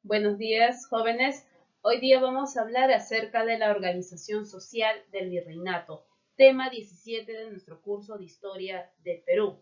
Buenos días, jóvenes. Hoy día vamos a hablar acerca de la organización social del virreinato, tema 17 de nuestro curso de Historia del Perú.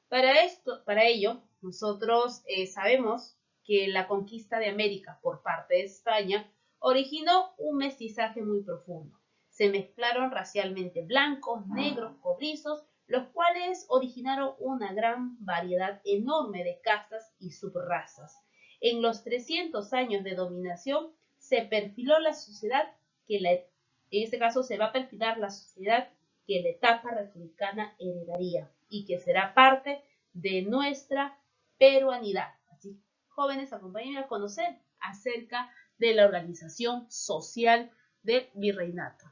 Para ello, nosotros sabemos que la conquista de América por parte de España originó un mestizaje muy profundo. Se mezclaron racialmente blancos, negros, cobrizos, los cuales originaron una gran variedad enorme de castas y subrazas. En los 300 años de dominación se perfiló la sociedad en este caso se va a perfilar la sociedad que la etapa republicana heredaría y que será parte de nuestra peruanidad. Así, jóvenes, acompáñenme a conocer acerca de la organización social del virreinato.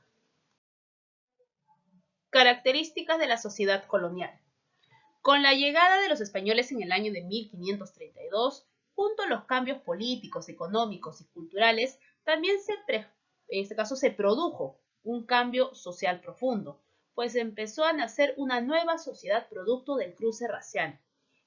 Características de la sociedad colonial. Con la llegada de los españoles en el año de 1532, junto a los cambios políticos, económicos y culturales, también en este caso se produjo un cambio social profundo, pues empezó a nacer una nueva sociedad producto del cruce racial.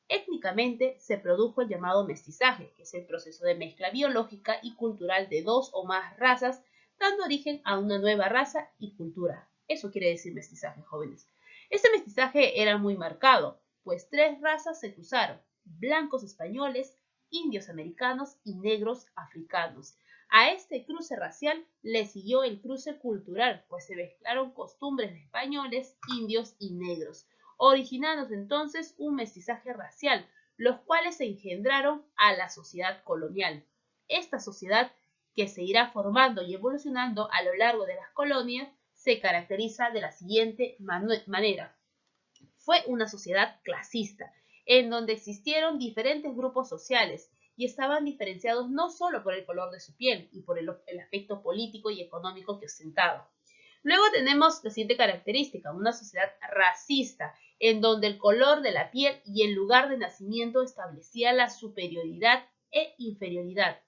Étnicamente se produjo el llamado mestizaje, que es el proceso de mezcla biológica y cultural de dos o más razas, dando origen a una nueva raza y cultura. Eso quiere decir mestizaje, jóvenes. Este mestizaje era muy marcado, pues tres razas se cruzaron: blancos españoles, indios americanos y negros africanos. A este cruce racial le siguió el cruce cultural, pues se mezclaron costumbres de españoles, indios y negros, originándose entonces un mestizaje racial, los cuales se engendraron a la sociedad colonial. Esta sociedad, que se irá formando y evolucionando a lo largo de las colonias, se caracteriza de la siguiente manera. Fue una sociedad clasista, en donde existieron diferentes grupos sociales y estaban diferenciados no solo por el color de su piel y por el aspecto político y económico que ostentaba. Luego tenemos la siguiente característica: una sociedad racista, en donde el color de la piel y el lugar de nacimiento establecía la superioridad e inferioridad.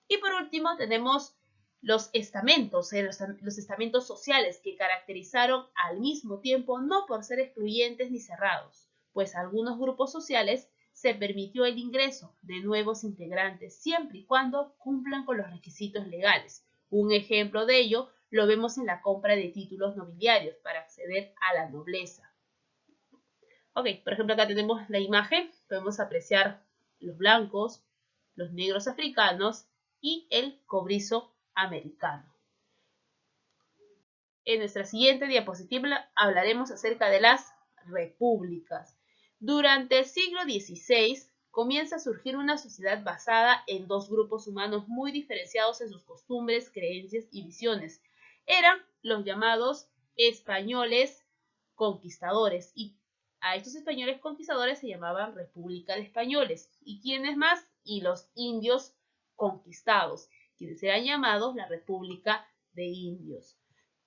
Y por último tenemos los estamentos, los estamentos sociales, que caracterizaron al mismo tiempo no por ser excluyentes ni cerrados, pues a algunos grupos sociales se permitió el ingreso de nuevos integrantes siempre y cuando cumplan con los requisitos legales. Un ejemplo de ello lo vemos en la compra de títulos nobiliarios para acceder a la nobleza. Ok, por ejemplo, acá tenemos la imagen, podemos apreciar los blancos, los negros africanos y el cobrizo americano. En nuestra siguiente diapositiva hablaremos acerca de las repúblicas. Durante el siglo XVI comienza a surgir una sociedad basada en dos grupos humanos muy diferenciados en sus costumbres, creencias y visiones. Eran los llamados españoles conquistadores, y a estos españoles conquistadores se llamaban República de Españoles. ¿Y quiénes más? Y los indios conquistados, quienes eran llamados la República de Indios.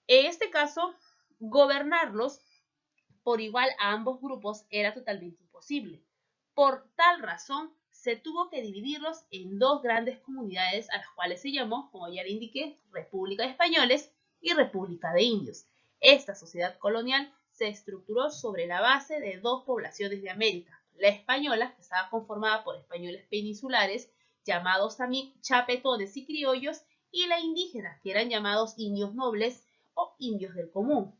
En este caso, gobernarlos por igual a ambos grupos era totalmente imposible. Por tal razón, se tuvo que dividirlos en dos grandes comunidades, a las cuales se llamó, como ya le indiqué, República de Españoles y República de Indios. Esta sociedad colonial se estructuró sobre la base de dos poblaciones de América: la española, que estaba conformada por españoles peninsulares, llamados también chapetones y criollos, y la indígena, que eran llamados indios nobles o indios del común.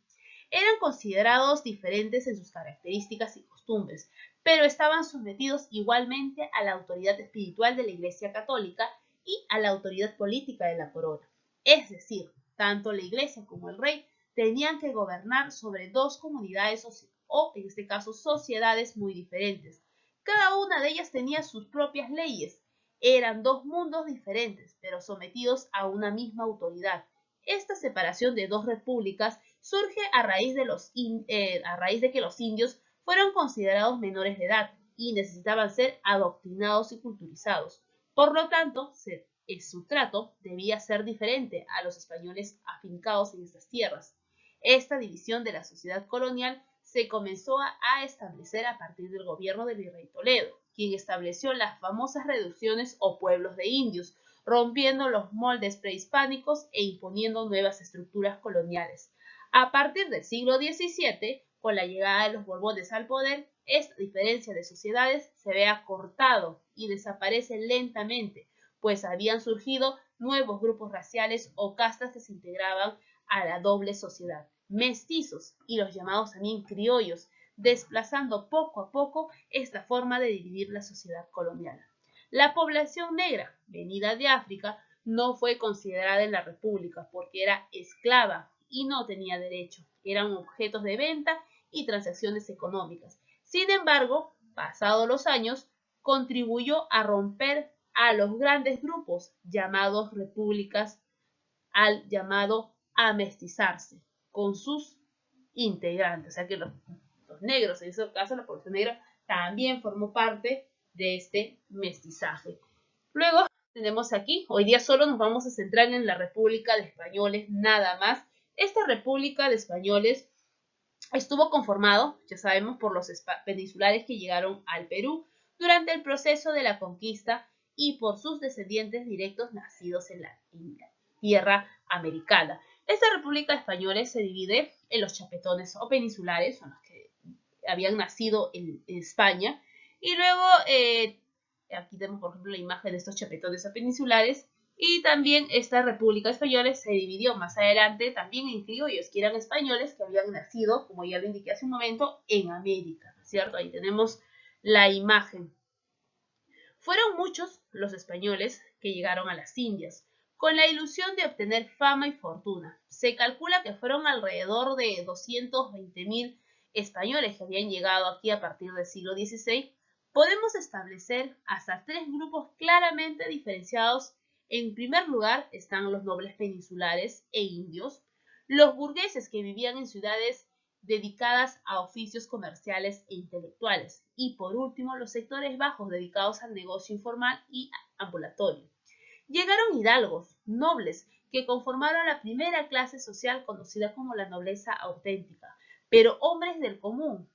Eran considerados diferentes en sus características y costumbres, pero estaban sometidos igualmente a la autoridad espiritual de la Iglesia Católica y a la autoridad política de la corona. Es decir, tanto la Iglesia como el rey tenían que gobernar sobre dos comunidades o, en este caso, sociedades muy diferentes. Cada una de ellas tenía sus propias leyes. Eran dos mundos diferentes, pero sometidos a una misma autoridad. Esta separación de dos repúblicas surge a raíz de que los indios fueron considerados menores de edad y necesitaban ser adoctrinados y culturizados. Por lo tanto, su trato debía ser diferente a los españoles afincados en estas tierras. Esta división de la sociedad colonial se comenzó a establecer a partir del gobierno del virrey Toledo, quien estableció las famosas reducciones o pueblos de indios, rompiendo los moldes prehispánicos e imponiendo nuevas estructuras coloniales. A partir del siglo XVII, con la llegada de los Borbones al poder, esta diferencia de sociedades se ve acortado y desaparece lentamente, pues habían surgido nuevos grupos raciales o castas que se integraban a la doble sociedad, mestizos y los llamados también criollos, desplazando poco a poco esta forma de dividir la sociedad colonial. La población negra, venida de África, no fue considerada en la República porque era esclava y no tenía derecho. Eran objetos de venta y transacciones económicas. Sin embargo, pasados los años, contribuyó a romper a los grandes grupos llamados repúblicas, al llamado a mestizarse con sus integrantes. O sea que los negros, en ese caso la población negra, también formó parte de este mestizaje. Luego tenemos aquí, hoy día solo nos vamos a centrar en la República de Españoles, nada más. Esta República de Españoles estuvo conformado, ya sabemos, por los peninsulares que llegaron al Perú durante el proceso de la conquista y por sus descendientes directos nacidos en la tierra americana. Esta República de Españoles se divide en los chapetones o peninsulares, son los que habían nacido en España, y luego aquí tenemos por ejemplo la imagen de estos chapetones o peninsulares, y también esta República de Españoles se dividió más adelante también en criollos, que eran españoles que habían nacido, como ya lo indiqué hace un momento, en América, ¿cierto? Ahí tenemos la imagen. Fueron muchos los españoles que llegaron a las Indias, con la ilusión de obtener fama y fortuna. Se calcula que fueron alrededor de 220.000 españoles que habían llegado aquí a partir del siglo XVI. Podemos establecer hasta tres grupos claramente diferenciados. En primer lugar están los nobles peninsulares e indios, los burgueses que vivían en ciudades dedicadas a oficios comerciales e intelectuales, y por último los sectores bajos dedicados al negocio informal y ambulatorio. Llegaron hidalgos, nobles, que conformaron la primera clase social conocida como la nobleza auténtica, pero hombres del común.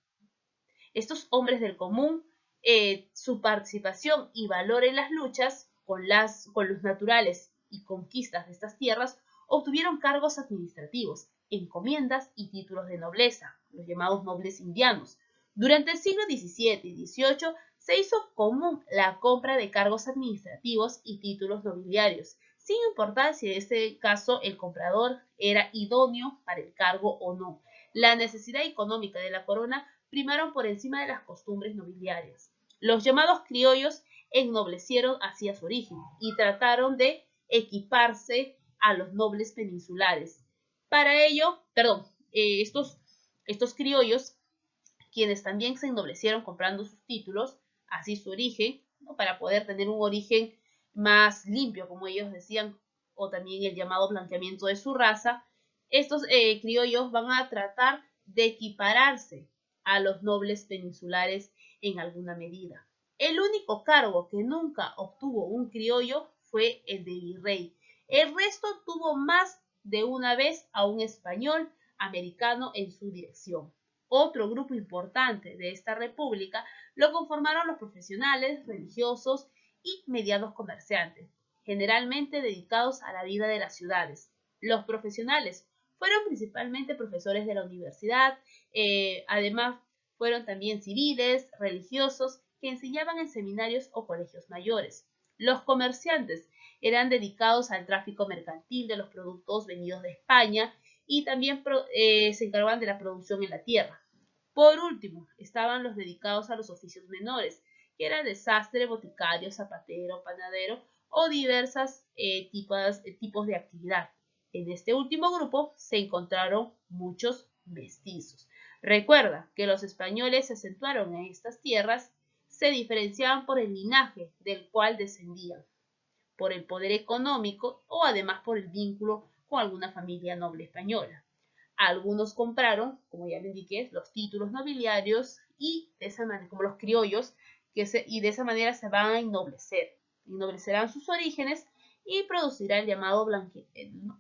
Estos hombres del común, su participación y valor en las luchas con los naturales y conquistas de estas tierras, obtuvieron cargos administrativos, encomiendas y títulos de nobleza, los llamados nobles indianos. Durante el siglo XVII y XVIII se hizo común la compra de cargos administrativos y títulos nobiliarios, sin importar si en este caso el comprador era idóneo para el cargo o no. La necesidad económica de la corona primaron por encima de las costumbres nobiliarias. Los llamados criollos ennoblecieron hacia su origen y trataron de equiparse a los nobles peninsulares. Para ello, estos criollos, quienes también se ennoblecieron comprando sus títulos, así su origen, ¿no? Para poder tener un origen más limpio, como ellos decían, o también el llamado blanqueamiento de su raza, estos criollos van a tratar de equipararse a los nobles peninsulares en alguna medida. El único cargo que nunca obtuvo un criollo fue el de virrey. El resto tuvo más de una vez a un español americano en su dirección. Otro grupo importante de esta república lo conformaron los profesionales, religiosos y medianos comerciantes, generalmente dedicados a la vida de las ciudades. Los profesionales fueron principalmente profesores de la universidad, además fueron también civiles, religiosos, que enseñaban en seminarios o colegios mayores. Los comerciantes eran dedicados al tráfico mercantil de los productos venidos de España y también se encargaban de la producción en la tierra. Por último, estaban los dedicados a los oficios menores, que eran de sastre, boticario, zapatero, panadero o diversos tipos de actividad. En este último grupo se encontraron muchos mestizos. Recuerda que los españoles se acentuaron en estas tierras, se diferenciaban por el linaje del cual descendían, por el poder económico o además por el vínculo con alguna familia noble española. Algunos compraron, como ya le indiqué, los títulos nobiliarios y de esa manera, como los criollos, y de esa manera se van a ennoblecer. Ennoblecerán sus orígenes y producirán el llamado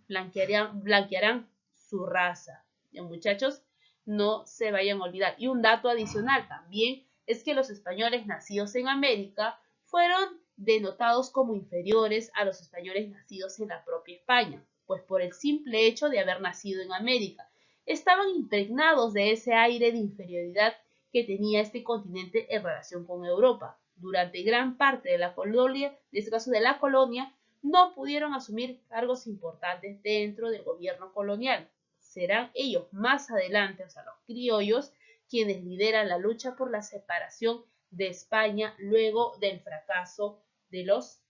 blanquearán su raza. ¿Ya, muchachos? No se vayan a olvidar. Y un dato adicional también es que los españoles nacidos en América fueron denotados como inferiores a los españoles nacidos en la propia España, pues por el simple hecho de haber nacido en América, estaban impregnados de ese aire de inferioridad que tenía este continente en relación con Europa. durante gran parte de la colonia, en este caso de la colonia, no pudieron asumir cargos importantes dentro del gobierno colonial. Serán ellos más adelante, o sea, los criollos, quienes lideran la lucha por la separación de España luego del fracaso de los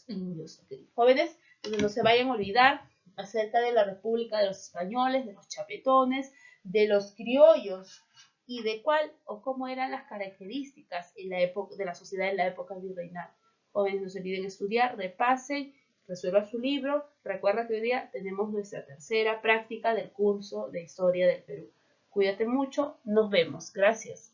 indios. ¿Okay? Jóvenes, entonces no se vayan a olvidar acerca de la República de los Españoles, de los chapetones, de los criollos y de cuál o cómo eran las características en la época de la sociedad en la época virreinal. Jóvenes, no se olviden estudiar, repasen, resuelvan su libro. Recuerda que hoy día tenemos nuestra tercera práctica del curso de Historia del Perú. Cuídate mucho, nos vemos. Gracias.